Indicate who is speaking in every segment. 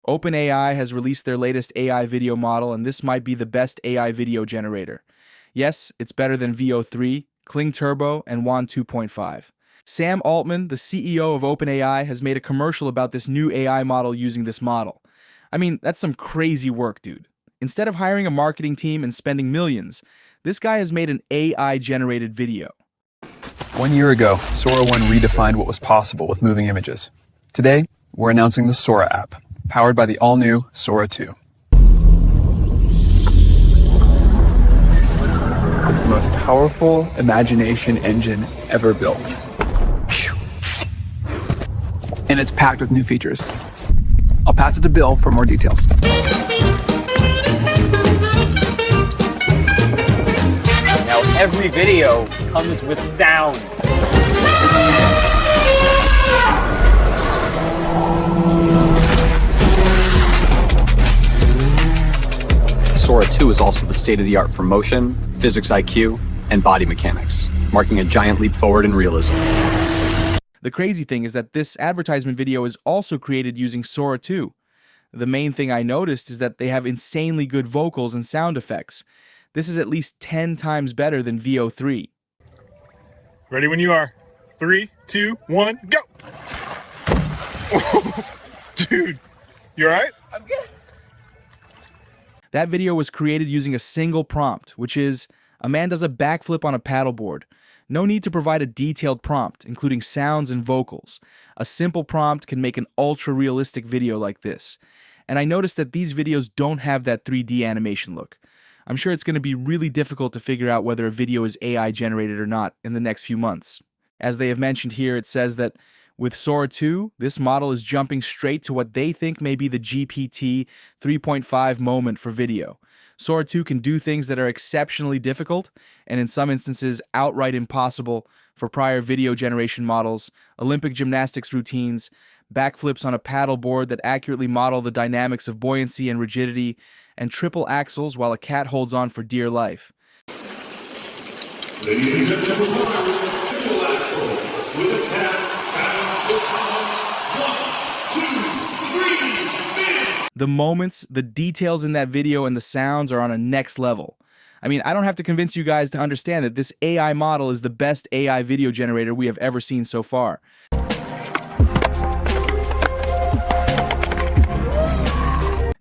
Speaker 1: OpenAI has released their latest AI video model, and this might be the best AI video generator. Yes, it's better than VO3, Kling Turbo, and WAN 2.5. Sam Altman, the CEO of OpenAI, has made a commercial about this new AI model using this model. I mean, that's some crazy work, dude. Instead of hiring a marketing team and spending millions, this guy has made an AI-generated video.
Speaker 2: 1 year ago, Sora 1 redefined what was possible with moving images. Today, we're announcing the Sora app, powered by the all-new Sora 2. It's the most powerful imagination engine ever built. And it's packed with new features. I'll pass it to Bill for more details.
Speaker 3: Now every video comes with sound.
Speaker 4: Sora 2 is also the state-of-the-art for motion, physics IQ, and body mechanics, marking a giant leap forward in realism.
Speaker 1: The crazy thing is that this advertisement video is also created using Sora 2. The main thing I noticed is that they have insanely good vocals and sound effects. This is at least 10 times better than VO3.
Speaker 5: Ready when you are. 3, 2, 1, go! Dude, you alright?
Speaker 6: I'm good.
Speaker 1: That video was created using a single prompt, which is, a man does a backflip on a paddleboard. No need to provide a detailed prompt, including sounds and vocals. A simple prompt can make an ultra-realistic video like this. And I noticed that these videos don't have that 3D animation look. I'm sure it's going to be really difficult to figure out whether a video is AI generated or not in the next few months. As they have mentioned here, it says that with Sora 2, this model is jumping straight to what they think may be the GPT 3.5 moment for video. Sora 2 can do things that are exceptionally difficult, and in some instances outright impossible for prior video generation models, Olympic gymnastics routines, backflips on a paddleboard that accurately model the dynamics of buoyancy and rigidity, and triple axels while a cat holds on for dear life.
Speaker 7: Ladies and gentlemen, triple axel with a cat balance with 1, 2, 3, spin!
Speaker 1: The moments, the details in that video, and the sounds are on a next level. I mean, I don't have to convince you guys to understand that this AI model is the best AI video generator we have ever seen so far.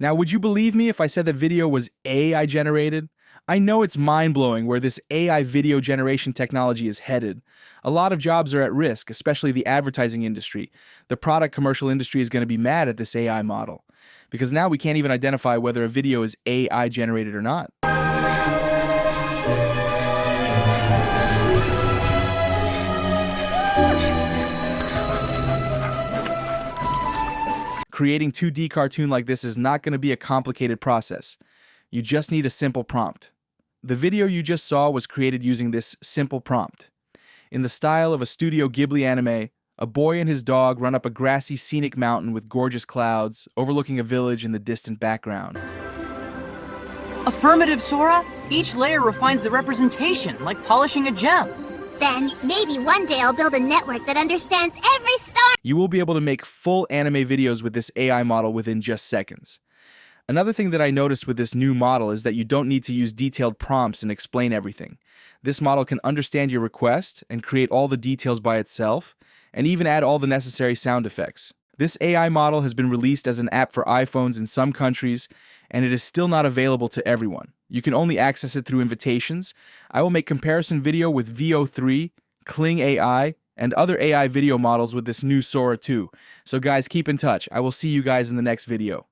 Speaker 1: Now, would you believe me if I said that video was AI generated? I know it's mind-blowing where this AI video generation technology is headed. A lot of jobs are at risk, especially the advertising industry. The product commercial industry is going to be mad at this AI model, because now we can't even identify whether a video is AI generated or not. Creating 2D cartoon like this is not going to be a complicated process. You just need a simple prompt. The video you just saw was created using this simple prompt. In the style of a Studio Ghibli anime, a boy and his dog run up a grassy scenic mountain with gorgeous clouds, overlooking a village in the distant background.
Speaker 6: Affirmative, Sora. Each layer refines the representation, like polishing a gem.
Speaker 8: Then, maybe one day I'll build a network that understands every star.
Speaker 1: You will be able to make full anime videos with this AI model within just seconds. Another thing that I noticed with this new model is that you don't need to use detailed prompts and explain everything. This model can understand your request and create all the details by itself, and even add all the necessary sound effects. This AI model has been released as an app for iPhones in some countries, and it is still not available to everyone. You can only access it through invitations. I will make comparison video with VO3, Kling AI, and other AI video models with this new Sora 2. So guys, keep in touch. I will see you guys in the next video.